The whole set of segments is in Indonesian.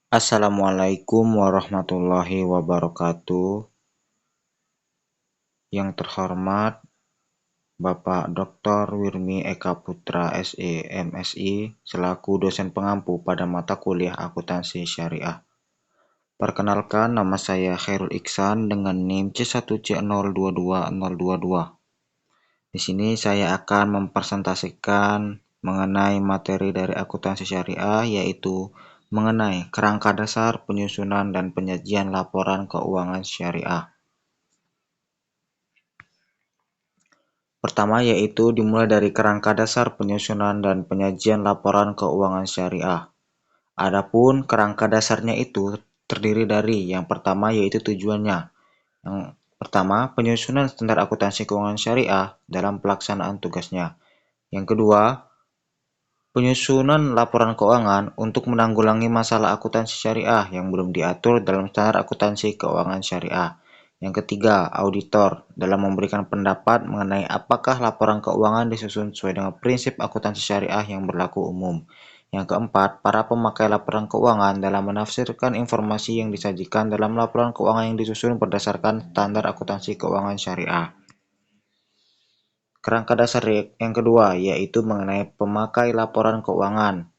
Assalamualaikum warahmatullahi wabarakatuh. Yang terhormat Bapak Dr. Wirmi Eka Putra SE MSI selaku dosen pengampu pada mata kuliah Akuntansi Syariah. Perkenalkan, nama saya Khairul Iksan dengan NIM C1C022022. Di sini saya akan mempresentasikan mengenai materi dari akuntansi syariah, yaitu mengenai kerangka dasar penyusunan dan penyajian laporan keuangan syariah. Pertama yaitu dimulai dari kerangka dasar penyusunan dan penyajian laporan keuangan syariah. Adapun kerangka dasarnya itu terdiri dari yang pertama yaitu tujuannya. Yang pertama, penyusunan standar akuntansi keuangan syariah dalam pelaksanaan tugasnya. Yang kedua, penyusunan laporan keuangan untuk menanggulangi masalah akuntansi syariah yang belum diatur dalam standar akuntansi keuangan syariah. Yang ketiga, auditor dalam memberikan pendapat mengenai apakah laporan keuangan disusun sesuai dengan prinsip akuntansi syariah yang berlaku umum. Yang keempat, para pemakai laporan keuangan dalam menafsirkan informasi yang disajikan dalam laporan keuangan yang disusun berdasarkan standar akuntansi keuangan syariah. Kerangka dasar yang kedua yaitu mengenai pemakai laporan keuangan.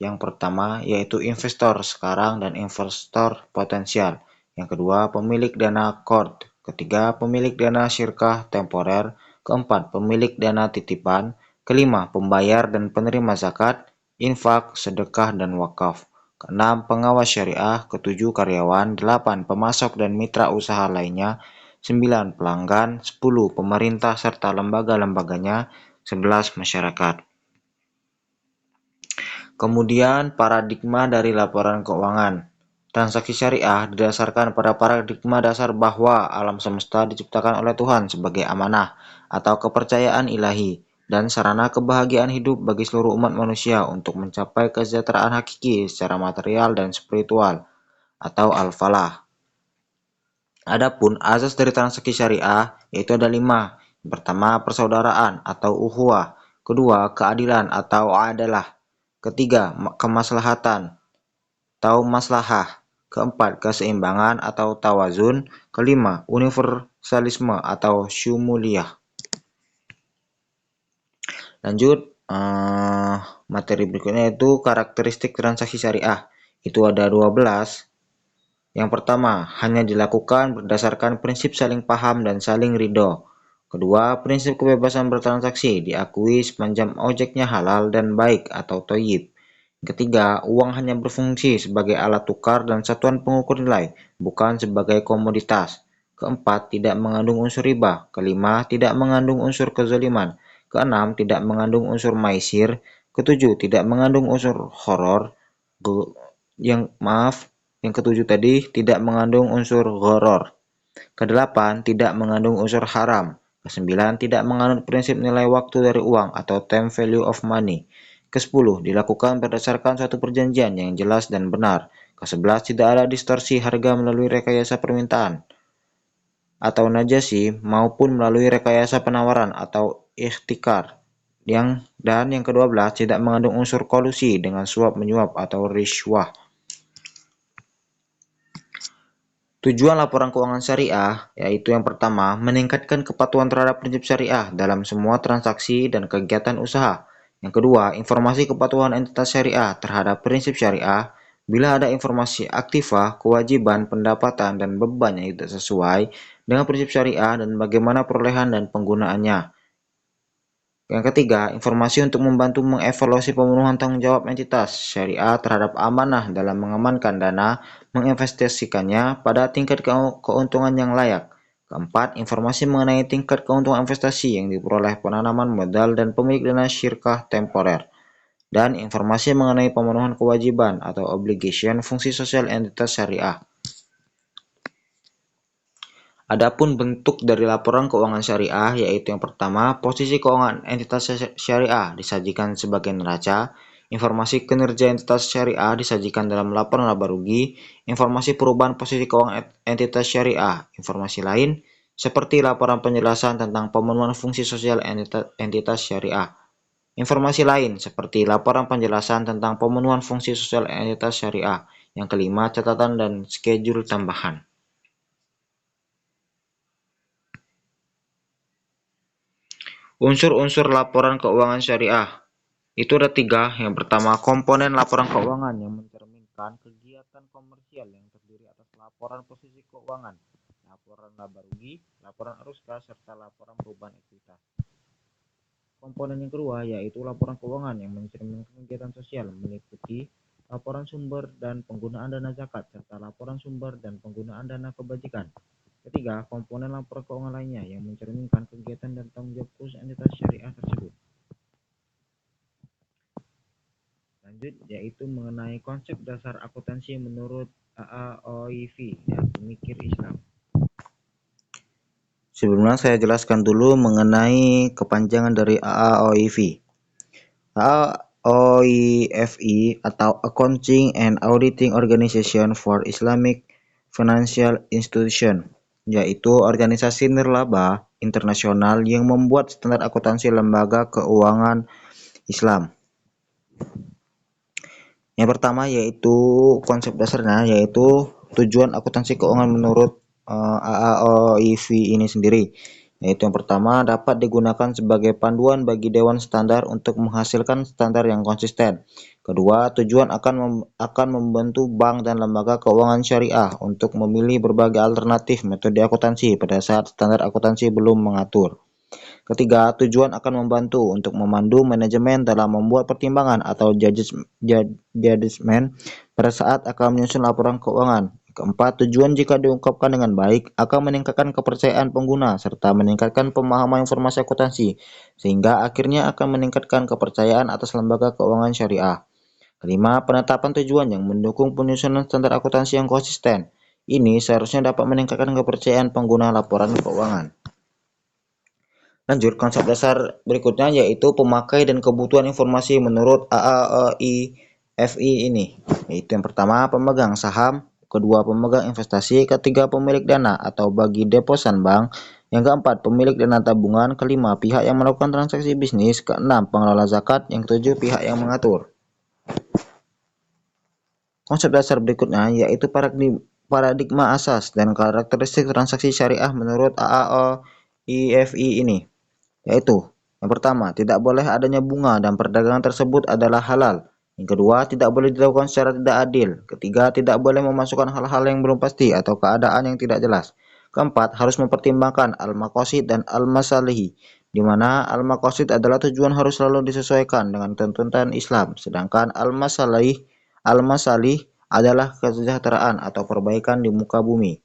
Yang pertama yaitu investor sekarang dan investor potensial. Yang kedua, pemilik dana cord. Ketiga, pemilik dana syirkah temporer. Keempat, pemilik dana titipan. Kelima, pembayar dan penerima zakat, infak, sedekah, dan wakaf. Keenam, pengawas syariah. Ketujuh, karyawan. Delapan, pemasok dan mitra usaha lainnya. 9, pelanggan. 10, pemerintah serta lembaga-lembaganya. 11, masyarakat. Kemudian, paradigma dari laporan keuangan. Transaksi syariah didasarkan pada paradigma dasar bahwa alam semesta diciptakan oleh Tuhan sebagai amanah atau kepercayaan ilahi dan sarana kebahagiaan hidup bagi seluruh umat manusia untuk mencapai kesejahteraan hakiki secara material dan spiritual atau al-falah. Adapun azas dari transaksi syariah yaitu ada 5. Yang pertama, persaudaraan atau ukhuwah. Kedua, keadilan atau adalah. Ketiga, kemaslahatan atau maslahah. Keempat, keseimbangan atau tawazun. Kelima, universalisme atau syumuliyah. Lanjut, materi berikutnya itu karakteristik transaksi syariah. Itu ada 12. Yang pertama, hanya dilakukan berdasarkan prinsip saling paham dan saling ridho. Kedua, prinsip kebebasan bertransaksi diakui sepanjang objeknya halal dan baik atau thayyib. Ketiga, uang hanya berfungsi sebagai alat tukar dan satuan pengukur nilai, bukan sebagai komoditas. Keempat, tidak mengandung unsur riba. Kelima, tidak mengandung unsur kezaliman. Keenam, tidak mengandung unsur maisir. Ketujuh, tidak mengandung unsur horor. Yang ketujuh tadi tidak mengandung unsur gharar. Kedelapan, tidak mengandung unsur haram. Kesembilan, tidak mengandung prinsip nilai waktu dari uang atau time value of money. Kesepuluh, dilakukan berdasarkan suatu perjanjian yang jelas dan benar. Kesebelas, tidak ada distorsi harga melalui rekayasa permintaan atau najasi maupun melalui rekayasa penawaran atau ikhtikar. Dan yang ke-12 tidak mengandung unsur kolusi dengan suap menyuap atau riswah. Tujuan laporan keuangan syariah yaitu yang pertama, meningkatkan kepatuhan terhadap prinsip syariah dalam semua transaksi dan kegiatan usaha. Yang kedua, informasi kepatuhan entitas syariah terhadap prinsip syariah. Bila ada informasi aktifah, kewajiban, pendapatan, dan beban yang tidak sesuai dengan prinsip syariah dan bagaimana perolehan dan penggunaannya. Yang ketiga, informasi untuk membantu mengevaluasi pemenuhan tanggung jawab entitas syariah terhadap amanah dalam mengamankan dana, menginvestasikannya pada tingkat keuntungan yang layak. Keempat, informasi mengenai tingkat keuntungan investasi yang diperoleh penanaman modal dan pemilik dana syirkah temporer. Dan informasi mengenai pemenuhan kewajiban atau obligation fungsi sosial entitas syariah. Adapun bentuk dari laporan keuangan syariah yaitu yang pertama, posisi keuangan entitas syariah disajikan sebagai neraca, informasi kinerja entitas syariah disajikan dalam laporan laba rugi, informasi perubahan posisi keuangan entitas syariah, informasi lain seperti laporan penjelasan tentang pemenuhan fungsi sosial entitas syariah. Informasi lain seperti laporan penjelasan tentang pemenuhan fungsi sosial entitas syariah Yang kelima, catatan dan schedule tambahan. Unsur-unsur laporan keuangan syariah. Itu ada 3. Yang pertama, komponen laporan keuangan yang mencerminkan kegiatan komersial yang terdiri atas laporan posisi keuangan, laporan laba rugi, laporan arus kas, serta laporan perubahan ekuitas. Komponen yang kedua yaitu laporan keuangan yang mencerminkan kegiatan sosial meliputi laporan sumber dan penggunaan dana zakat serta laporan sumber dan penggunaan dana kebajikan. Ketiga, komponen laporan keuangan lainnya yang mencerminkan kegiatan dan tanggung jawab perusahaan entitas syariah tersebut. Lanjut, yaitu mengenai konsep dasar akuntansi menurut AAOIV dan pemikir Islam. Sebelumnya saya jelaskan dulu mengenai kepanjangan dari AAOIV. AAOIFI atau Accounting and Auditing Organization for Islamic Financial Institution, yaitu organisasi nirlaba internasional yang membuat standar akuntansi lembaga keuangan Islam. Yang pertama yaitu konsep dasarnya yaitu tujuan akuntansi keuangan menurut AAOIV ini sendiri. Yaitu yang pertama, dapat digunakan sebagai panduan bagi dewan standar untuk menghasilkan standar yang konsisten. Kedua, tujuan akan membantu bank dan lembaga keuangan syariah untuk memilih berbagai alternatif metode akuntansi pada saat standar akuntansi belum mengatur. Ketiga, tujuan akan membantu untuk memandu manajemen dalam membuat pertimbangan atau judgment pada saat akan menyusun laporan keuangan. Keempat, tujuan jika diungkapkan dengan baik akan meningkatkan kepercayaan pengguna serta meningkatkan pemahaman informasi akuntansi sehingga akhirnya akan meningkatkan kepercayaan atas lembaga keuangan syariah. Kelima, penetapan tujuan yang mendukung penyusunan standar akuntansi yang konsisten. Ini seharusnya dapat meningkatkan kepercayaan pengguna laporan keuangan. Lanjut, konsep dasar berikutnya yaitu pemakai dan kebutuhan informasi menurut AAOIFI ini. Yaitu yang pertama, pemegang saham, kedua pemegang investasi, ketiga pemilik dana atau bagi deposan bank, yang keempat pemilik dana tabungan, kelima pihak yang melakukan transaksi bisnis, keenam pengelola zakat, yang ketujuh pihak yang mengatur. Konsep dasar berikutnya yaitu paradigma asas dan karakteristik transaksi syariah menurut AAOIFI ini. Yaitu, yang pertama, tidak boleh adanya bunga dan perdagangan tersebut adalah halal. Yang kedua, tidak boleh dilakukan secara tidak adil. Ketiga, tidak boleh memasukkan hal-hal yang belum pasti atau keadaan yang tidak jelas. Keempat, harus mempertimbangkan al-maqasid dan al-masalihi, di mana al-maqasid adalah tujuan harus selalu disesuaikan dengan tuntutan Islam, sedangkan al-masalih adalah kesejahteraan atau perbaikan di muka bumi.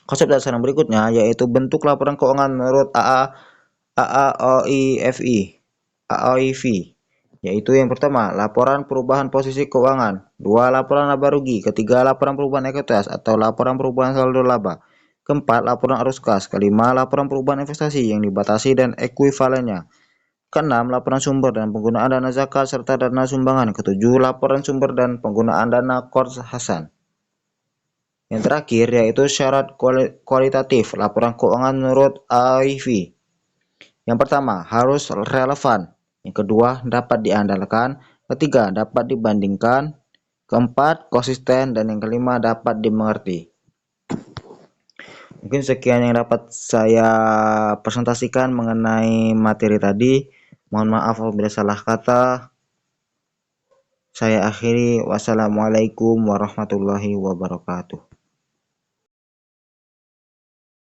Konsep dasar yang berikutnya yaitu bentuk laporan keuangan menurut AAOIV, yaitu yang pertama, laporan perubahan posisi keuangan, dua, laporan laba rugi, ketiga, laporan perubahan ekuitas atau laporan perubahan saldo laba, keempat, laporan arus kas, kelima, laporan perubahan investasi yang dibatasi dan ekuivalennya, keenam, laporan sumber dan penggunaan dana zakat serta dana sumbangan, ketujuh, laporan sumber dan penggunaan dana Qard Hasan. Yang terakhir yaitu syarat kualitatif laporan keuangan menurut AIV. Yang pertama, harus relevan. Yang kedua, dapat diandalkan. Ketiga, dapat dibandingkan. Keempat, konsisten. Dan yang kelima, dapat dimengerti. Mungkin sekian yang dapat saya presentasikan mengenai materi tadi. Mohon maaf apabila salah kata. Saya akhiri. Wassalamualaikum warahmatullahi wabarakatuh.